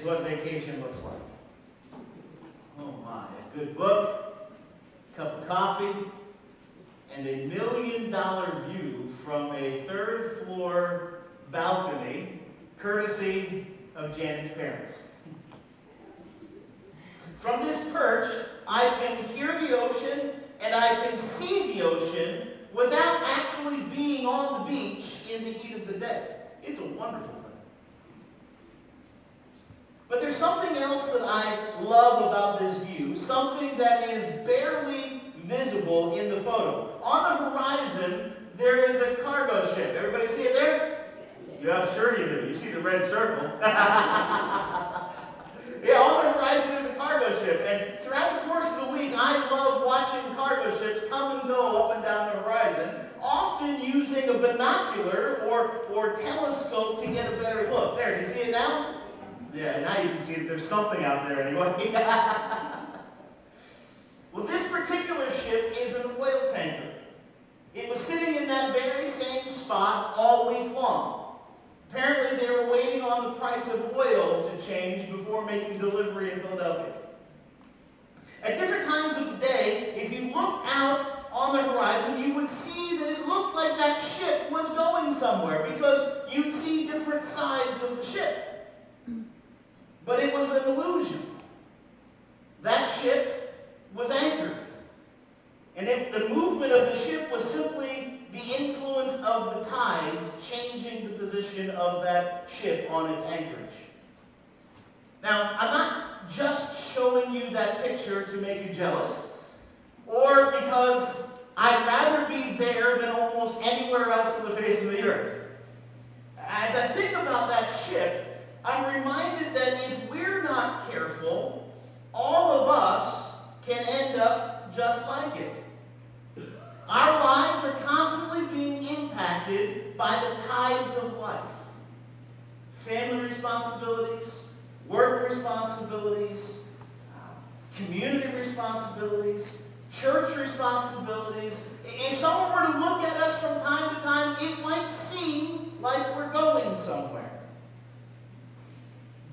what vacation looks like. Oh my, a good book, a cup of coffee, and $1 million view from a third floor balcony, courtesy of Janet's parents. From this perch, I can hear the ocean and I can see the ocean without actually being on the beach in the heat of the day. It's a wonderful thing. But there's something else that I love about this view, something that is barely visible in the photo. On the horizon, there is a cargo ship. Everybody see it there? Yeah, sure you do. You see the red circle. Yeah, on the horizon there's a cargo ship. And throughout the course of the week, I love watching cargo ships come and go up and down the horizon, often using a binocular or telescope to get a better look. There, do you see it now? Yeah, now you can see that there's something out there anyway. Well, this particular ship is an oil tanker. It was sitting in that very same spot all week long. Apparently, they were waiting on the price of oil to change before making delivery in Philadelphia. At different times of the day, if you looked out on the horizon, you would see that it looked like that ship was going somewhere because you'd see different sides of the ship. But it was an illusion. That ship was anchored. And the movement of the ship was simply the influence of the tides changing the position of that ship on its anchorage. Now, I'm not just showing you that picture to make you jealous, or because I'd rather be there than almost anywhere else on the face of the earth. As I think about that ship, I'm reminded that if we're not careful, all of us can end up just like it. Our lives are constantly being impacted by the tides of life. Family responsibilities, work responsibilities, community responsibilities, church responsibilities. If someone were to look at us from time to time, it might seem like we're going somewhere.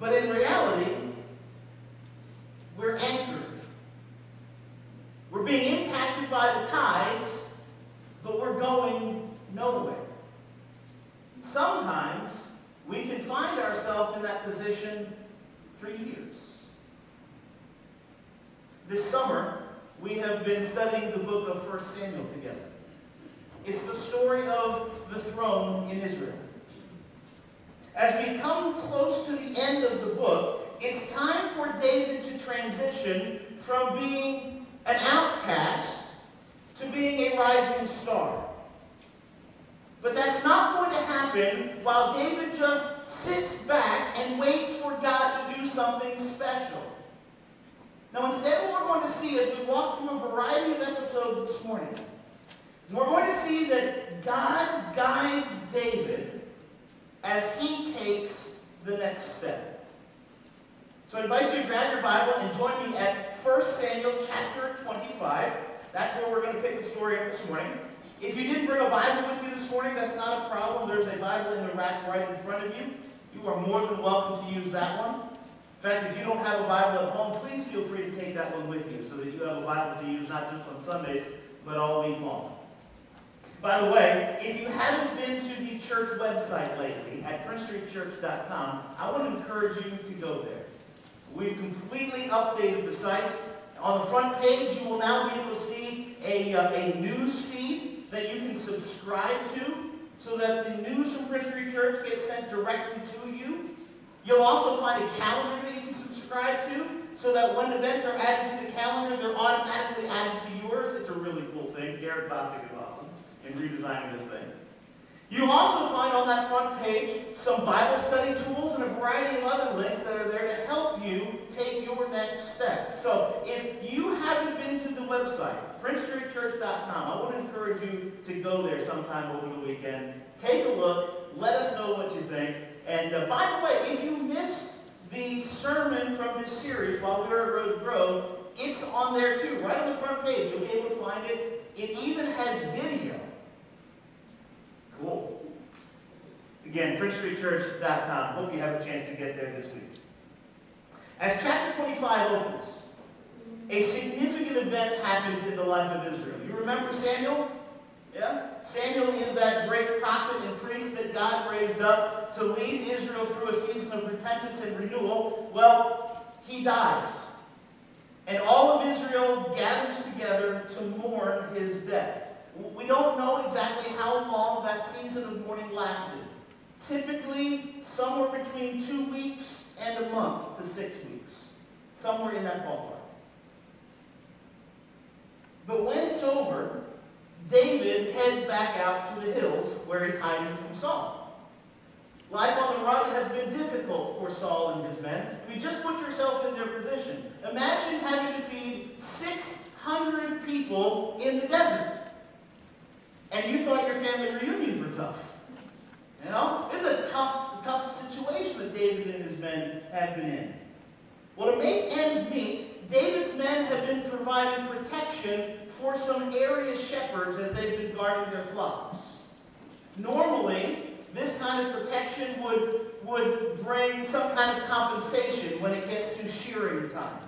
But in reality, we're anchored. We're being impacted by the tides, but we're going nowhere. Sometimes we can find ourselves in that position for years. This summer, we have been studying the book of 1 Samuel together. It's the story of the throne in Israel. As we come close to the end of the book, it's time for David to transition from being an outcast to being a rising star. But that's not going to happen while David just sits back and waits for God to do something special. Now, instead, what we're going to see as we walk through a variety of episodes this morning, we're going to see that God guides David as he takes the next step. So I invite you to grab your Bible and join me at 1 Samuel chapter 25. That's where we're going to pick the story up this morning. If you didn't bring a Bible with you this morning, that's not a problem. There's a Bible in the rack right in front of you. You are more than welcome to use that one. In fact, if you don't have a Bible at home, please feel free to take that one with you so that you have a Bible to use not just on Sundays, but all week long. By the way, if you haven't been to the church website lately at PrinceStreetChurch.com, I want to encourage you to go there. We've completely updated the site. On the front page, you will now be able to see a news feed that you can subscribe to so that the news from Prince Street Church gets sent directly to you. You'll also find a calendar that you can subscribe to so that when events are added to the calendar, they're automatically added to yours. It's a really cool thing. Derek Bostic is awesome in redesigning this thing. You'll also find on that front page some Bible study tools and a variety of other links that are there to help you take your next step. So if you haven't been to the website, PrinceStreetChurch.com, I want to encourage you to go there sometime over the weekend. Take a look. Let us know what you think. And by the way, if you missed the sermon from this series while we were at Rose Grove, it's on there too. Right on the front page, you'll be able to find it. It even has video. Cool. Again, PrinceStreetChurch.com. Hope you have a chance to get there this week. As chapter 25 opens, a significant event happens in the life of Israel. You remember Samuel? Yeah? Samuel is that great prophet and priest that God raised up to lead Israel through a season of repentance and renewal. Well, he dies. And all of Israel gathers together to mourn his death. We don't know exactly how long that season of mourning lasted. Typically, somewhere between 2 weeks and a month to 6 weeks. Somewhere in that ballpark. But when it's over, David heads back out to the hills where he's hiding from Saul. Life on the run has been difficult for Saul and his men. I mean, just put yourself in their position. Imagine having to feed 600 people in the desert. And you thought your family reunions were tough. You know? It's a tough situation that David and his men have been in. Well, to make ends meet, David's men have been providing protection for some area shepherds as they've been guarding their flocks. Normally, this kind of protection would bring some kind of compensation when it gets to shearing time.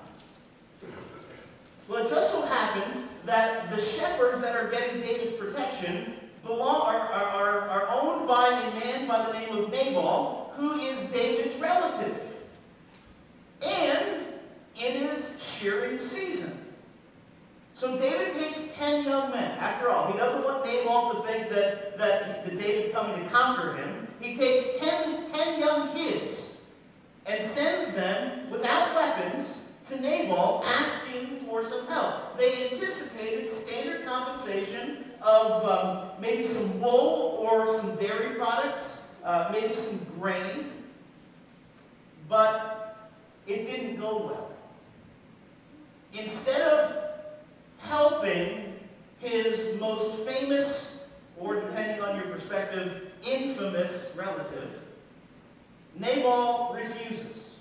Well, it just so happens that the shepherds that are getting David's protection are owned by a man by the name of Nabal, who is David's relative. And it is shearing season. So David takes 10 young men. After all, he doesn't want Nabal to think that David's coming to conquer him. He takes 10 young kids and sends them without weapons to Nabal, asking for some help. They anticipated standard compensation of maybe some wool or some dairy products, maybe some grain. But it didn't go well. Instead of helping his most famous, or depending on your perspective, infamous relative, Nabal refuses.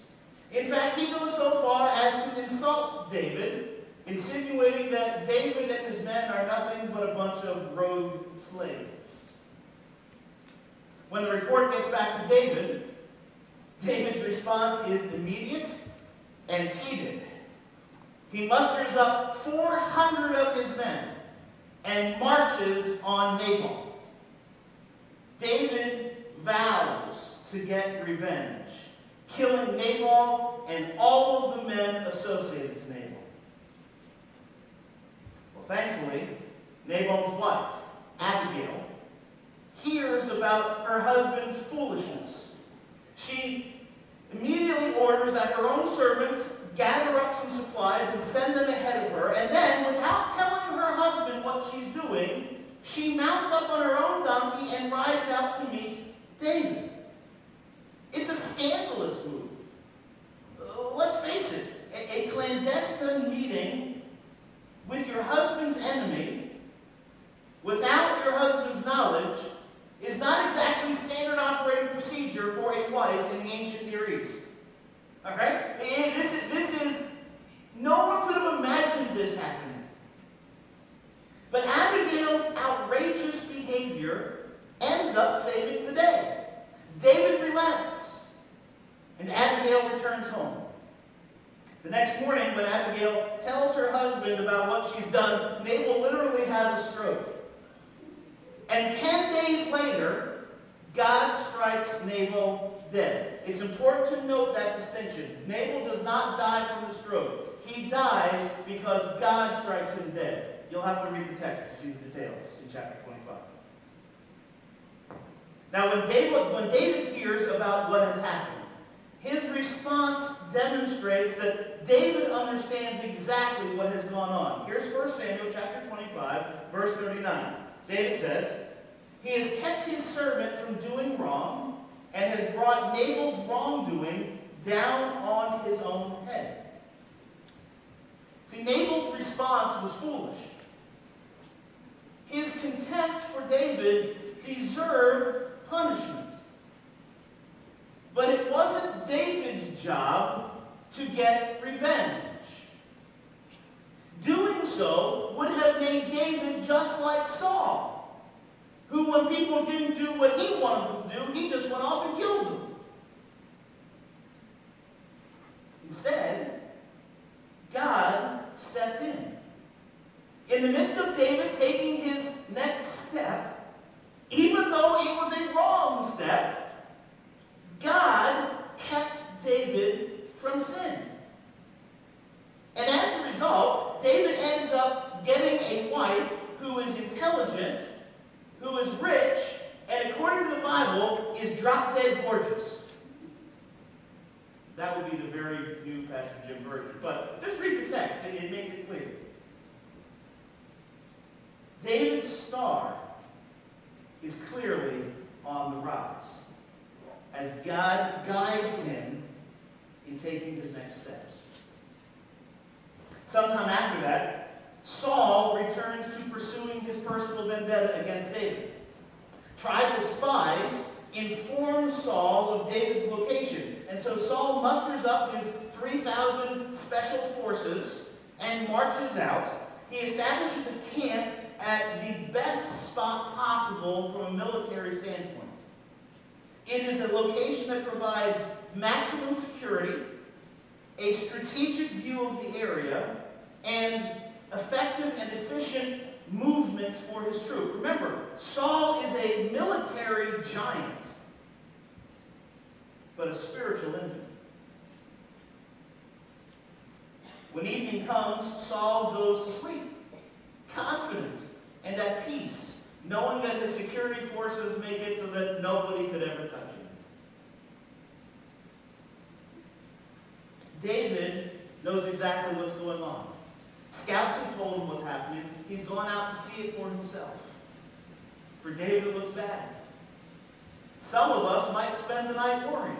In fact, he goes so far as to insult David, insinuating that David and his men are nothing but a bunch of rogue slaves. When the report gets back to David, David's response is immediate and heated. He musters up 400 of his men and marches on Nabal. David vows to get revenge, killing Nabal and all of the men associated to Nabal. Well, thankfully, Nabal's wife, Abigail, hears about her husband's foolishness. She immediately orders that her own servants gather up some supplies and send them ahead of her, and then, without telling her husband what she's doing, she mounts up on her own donkey and rides out to meet David. It's a scandalous move. Let's face it, a clandestine meeting with your husband's enemy without your husband's knowledge is not exactly standard operating procedure for a wife in the ancient Near East. All right? This is, no one could have imagined this happening. But Abigail's outrageous behavior ends up saving the day. David relents, and Abigail returns home. The next morning, when Abigail tells her husband about what she's done, Nabal literally has a stroke. And 10 days later, God strikes Nabal dead. It's important to note that distinction. Nabal does not die from the stroke. He dies because God strikes him dead. You'll have to read the text to see the details in chapter 25. Now, when David hears about what has happened, his response demonstrates that David understands exactly what has gone on. Here's 1 Samuel chapter 25, verse 39. David says, "He has kept his servant from doing wrong and has brought Nabal's wrongdoing down on his own head." See, Nabal's response was foolish. His contempt for David deserved punishment. But it wasn't David's job to get revenge. Doing so would have made David just like Saul, who, when people didn't do what he wanted them to do, he just went off and killed them. Instead, the midst of David taking his next step, even though it was a wrong step, God kept David from sin. And as a result, David ends up getting a wife who is intelligent, who is rich, and according to the Bible, is drop-dead gorgeous. That would be the very new Pastor Jim version. But just read the text, and it makes it clear. David's star is clearly on the rise as God guides him in taking his next steps. Sometime after that, Saul returns to pursuing his personal vendetta against David. Tribal spies inform Saul of David's location, and so Saul musters up his 3,000 special forces and marches out. He establishes a camp at the best spot possible from a military standpoint. It is a location that provides maximum security, a strategic view of the area, and effective and efficient movements for his troop. Remember, Saul is a military giant, but a spiritual infant. When evening comes, Saul goes to sleep, confident and at peace, knowing that his security forces make it so that nobody could ever touch him. David knows exactly what's going on. Scouts have told him what's happening. He's gone out to see it for himself. For David, it looks bad. Some of us might spend the night worrying.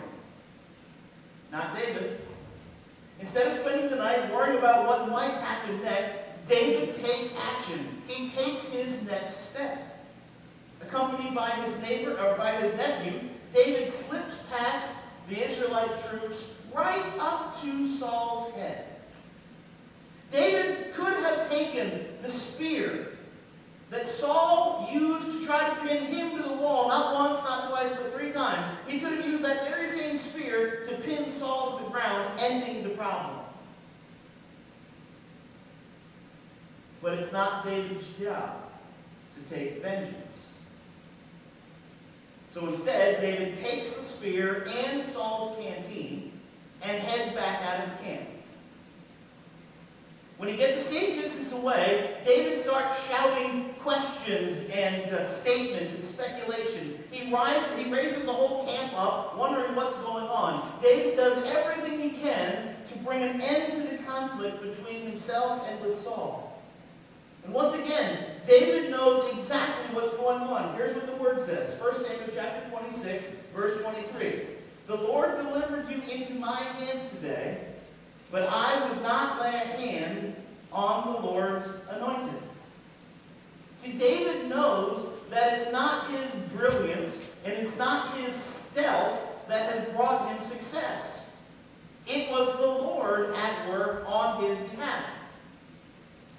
Not David. Instead of spending the night worrying about what might happen next, David takes action. He takes his next step. Accompanied by his neighbor or by his nephew, David slips past the Israelite troops right up to Saul's head. David could have taken the spear that Saul used to try to pin him to the wall, not once, not twice, but 3 times. He could have used that very same spear to pin Saul to the ground, ending the problem. But it's not David's job to take vengeance. So instead, David takes the spear and Saul's canteen and heads back out of the camp. When he gets a safe distance away, David starts shouting questions and statements and speculation. He raises the whole camp up, wondering what's going on. David does everything he can to bring an end to the conflict between himself and with Saul. And once again, David knows exactly what's going on. Here's what the word says. 1 Samuel chapter 26, verse 23. The Lord delivered you into my hands today, but I would not lay a hand on the Lord's anointed. See, David knows that it's not his brilliance and it's not his stealth that has brought him success. It was the Lord at work on his behalf.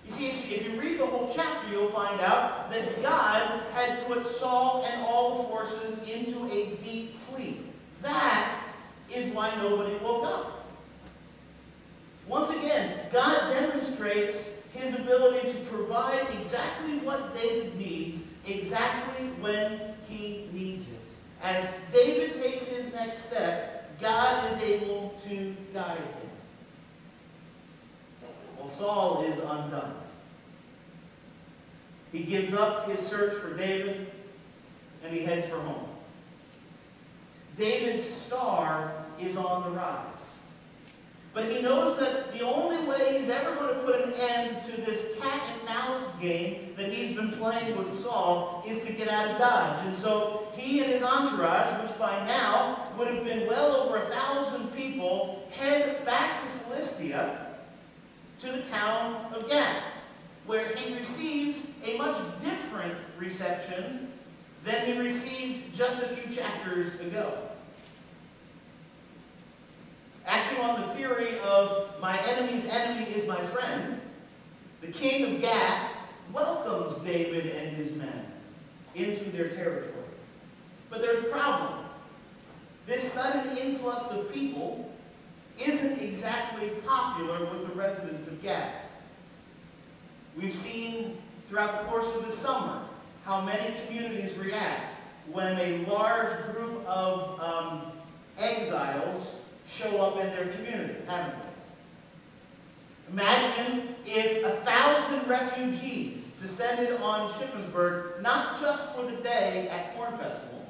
You see, if you read the whole chapter, you'll find out that God had put Saul and all the forces into a deep sleep. That is why nobody woke up. Once again, God demonstrates his ability to provide exactly what David needs, exactly when he needs it. As David takes his next step, God is able to guide him. Well, Saul is undone. He gives up his search for David, and he heads for home. David's star is on the rise. But he knows that the only way he's ever going to put an end to this cat and mouse game that he's been playing with Saul is to get out of Dodge. And so he and his entourage, which by now would have been well over 1,000 people, head back to Philistia, to the town of Gath, where he receives a much different reception than he received just a few chapters ago. Acting on the theory of my enemy's enemy is my friend, the king of Gath welcomes David and his men into their territory. But there's a problem. This sudden influx of people isn't exactly popular with the residents of Gath. We've seen throughout the course of the summer how many communities react when a large group of exiles show up in their community, haven't we? Imagine if 1,000 refugees descended on Shippensburg, not just for the day at Corn Festival,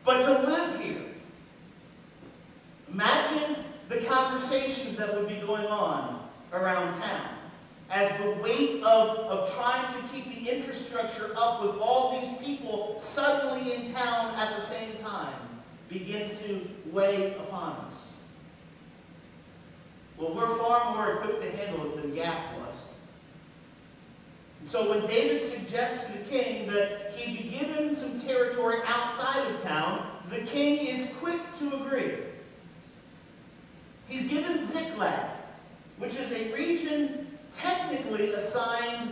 but to live here. Imagine the conversations that would be going on around town as the weight of trying to keep the infrastructure up with all these people suddenly in town at the same time begins to weigh upon us. Well, we're far more equipped to handle it than Gath was. And so when David suggests to the king that he be given some territory outside of town, the king is quick to agree. He's given Ziklag, which is a region technically assigned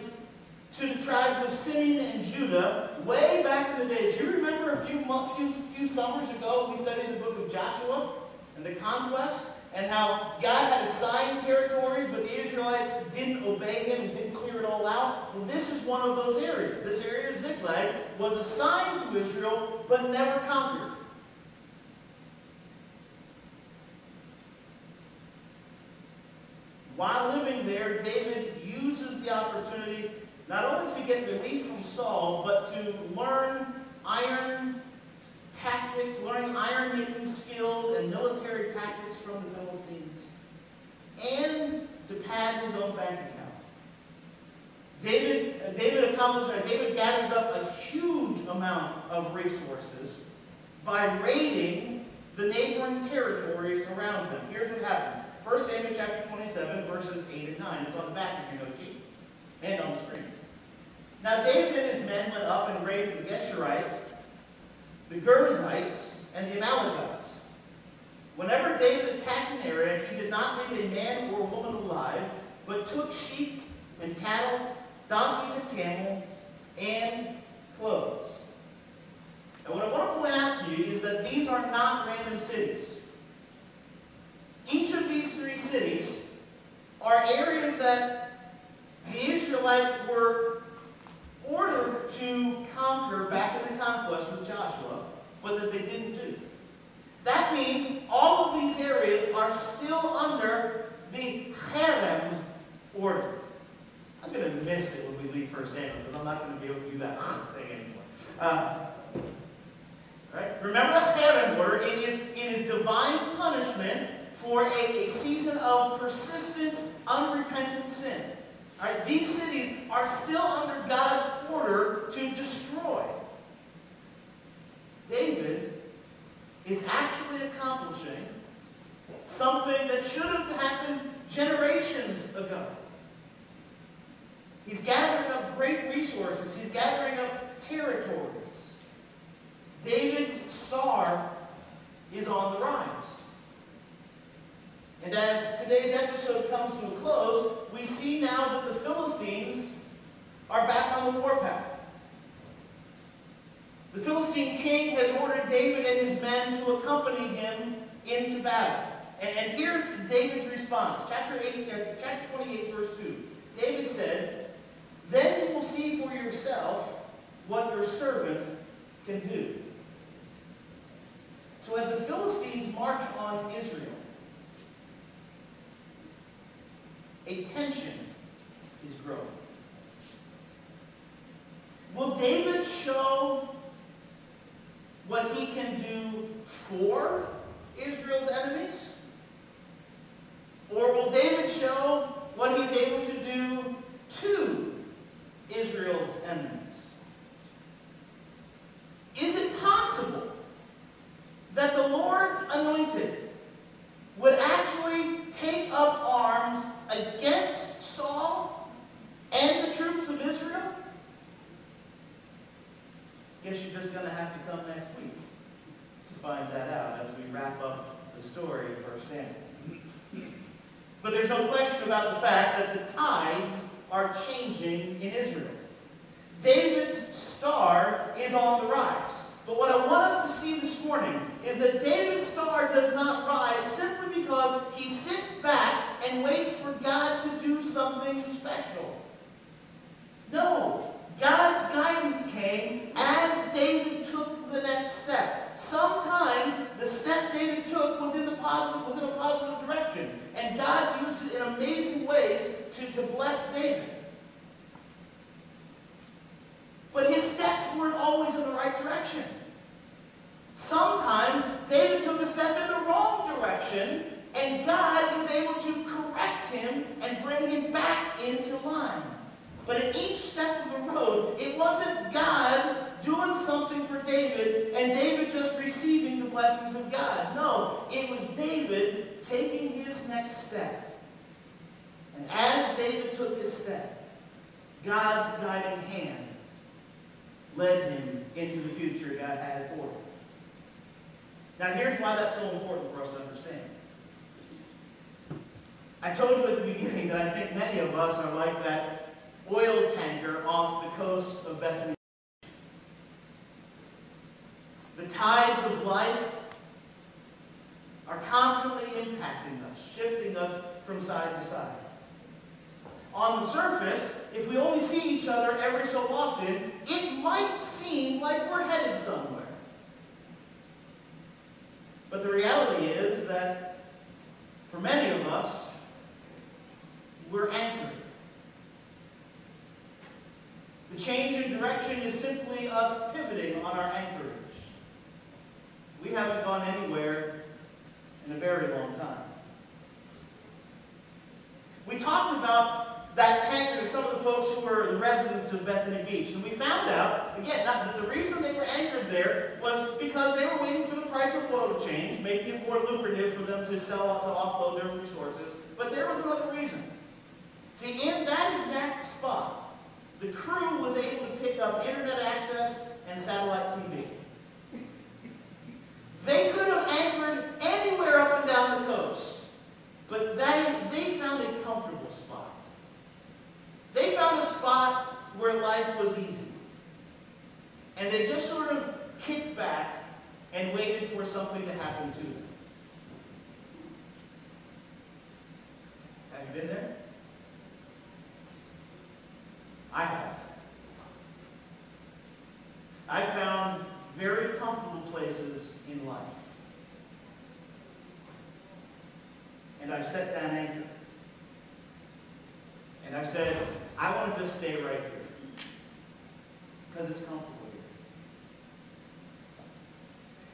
to the tribes of Simeon and Judah way back in the days. You remember a few summers ago we studied the book of Joshua and the conquest, and how God had assigned territories, but the Israelites didn't obey him and didn't clear it all out? Well, this is one of those areas. This area of Ziklag was assigned to Israel, but never conquered. While living there, David uses the opportunity not only to get relief from Saul, but to learn iron tactics, learn iron-making skills and military tactics from the Philistines, and to pad his own bank account. David gathers up a huge amount of resources by raiding the neighboring territories around them. Here's what happens. 1 Samuel chapter 27, verses 8 and 9. It's on the back of your note sheet and on the screens. Now David and his men went up and raided the Geshurites, the Girzites, and the Amalekites. Whenever David attacked an area, he did not leave a man or woman alive, but took sheep and cattle, donkeys and camels, and clothes. Now what I want to point out to you is that these are not random cities. Each of these three cities are areas that the Israelites were ordered to conquer back in the conquest with Joshua, but that they didn't do. That means all of these areas are still under the Cherem order. I'm going to miss it when we leave 1 Samuel, because I'm not going to be able to do that thing anymore. Right? Remember the Cherem order. It is divine punishment for a season of persistent, unrepentant sin. All right? These cities are still under God's order to destroy. David is actually accomplishing something that should have happened generations ago. He's gathering up great resources. He's gathering up territories. David's star is on the rise. And as today's episode comes to a close, we see now that the Philistines are back on the warpath. The Philistine king has ordered David and his men to accompany him into battle. And here's David's response. Chapter 28, verse 2. David said, "Then you will see for yourself what your servant can do." So as the Philistines march on Israel, a tension is growing. Will David show what he can do for Israel's enemies? Or will David show what he's able to do to Israel's enemies? Is it possible that the Lord's anointed would actually take up arms against Saul and the troops of Israel? Guess you're just going to have to come next week to find that out as we wrap up the story of 1 Samuel. But there's no question about the fact that the tides are changing in Israel. David's star is on the rise. But what I want us to see this morning is that David's star does not rise simply because he sits back and waits for God to do something And God is able to correct him and bring him back into line. But at each step of the road, it wasn't God doing something for David and David just receiving the blessings of God. No, it was David taking his next step. And as David took his step, God's guiding hand led him into the future God had for him. Now here's why that's so important for us to understand. I told you at the beginning that I think many of us are like that oil tanker off the coast of Bethany. The tides of life are constantly impacting us, shifting us from side to side. On the surface, if we only see each other every so often, it might seem like we're headed somewhere. But the reality is that for many of us, we're anchored. The change in direction is simply us pivoting on our anchorage. We haven't gone anywhere in a very long time. We talked about that tanker to some of the folks who were the residents of Bethany Beach. And we found out, again, that the reason they were anchored there was because they were waiting for the price of oil to change, making it more lucrative for them to sell out to offload their resources. But there was another reason. See, in that exact spot, the crew was able to pick up internet access and satellite TV. They could have anchored anywhere up and down the coast, but they found a comfortable spot. They found a spot where life was easy. And they just sort of kicked back and waited for something to happen to them. Have you been there? I have. I found very comfortable places in life. And I've set down anchor. And I've said, I want to just stay right here. Because it's comfortable here.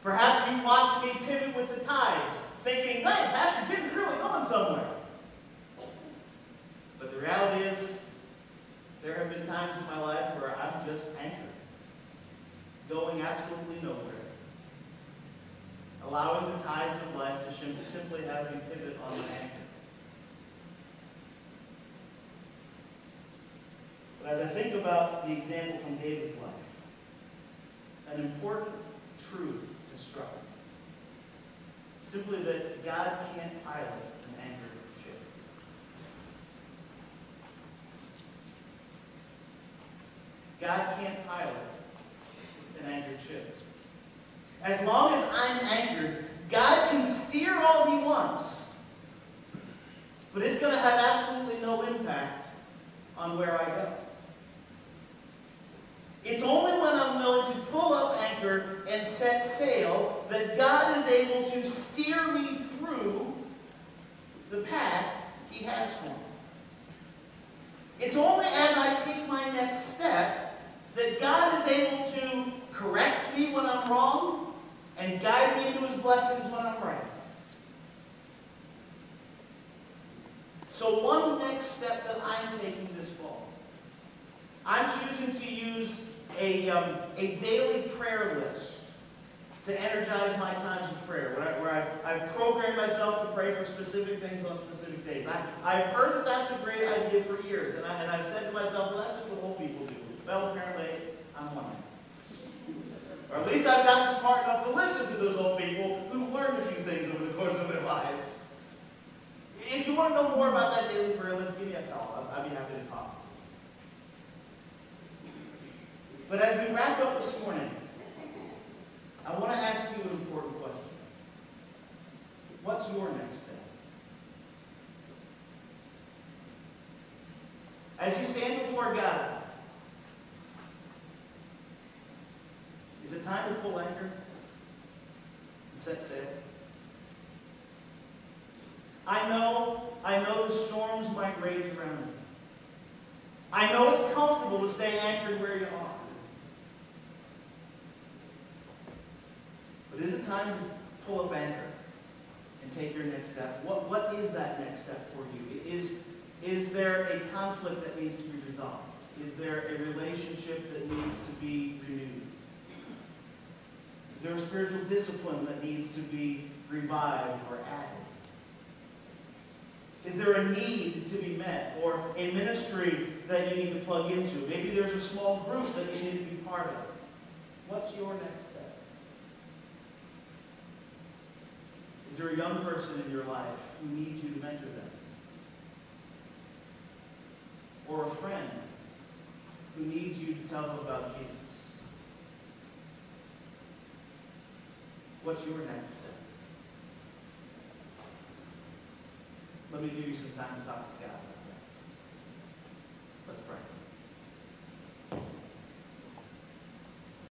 Perhaps you watched me pivot with the tides, thinking, man, Pastor Jim's really going somewhere. But the reality is, there have been times in my life where I'm just anchored, going absolutely nowhere, allowing the tides of life to simply have me pivot on my anchor. But as I think about the example from David's life, an important truth has struck me. Simply that God can't pilot an anchored ship. God can't pilot an anchored ship. As long as I'm anchored, God can steer all he wants. But it's going to have absolutely no impact on where I go. It's only when I'm willing to pull up anchor and set sail that God is able to steer me through the path he has for me. It's only as I take my next step that God is able to correct me when I'm wrong and guide me into his blessings when I'm right. So one next step that I'm taking this fall, I'm choosing to use a daily prayer list to energize my times of prayer, where I program myself to pray for specific things on specific days. I've heard that that's a great idea for years, and I've said to myself, well, that's just what old people do. Well, apparently, I'm one. Or at least I've gotten smart enough to listen to those old people who've learned a few things over the course of their lives. If you want to know more about that daily prayer list, give me a call. I'd be happy to talk. But as we wrap up this morning, I want to ask you an important question. What's your next step? As you stand before God, is it time to pull anchor and set sail? I know the storms might rage around you. I know it's comfortable to stay anchored where you are. But is it time to pull up anchor and take your next step. What is that next step for you? Is there a conflict that needs to be resolved? Is there a relationship that needs to be renewed? Is there a spiritual discipline that needs to be revived or added? Is there a need to be met or a ministry that you need to plug into? Maybe there's a small group that you need to be part of. What's your next step? Is there a young person in your life who needs you to mentor them? Or a friend who needs you to tell them about Jesus? What's your next step? Let me give you some time to talk to God about that. Let's pray.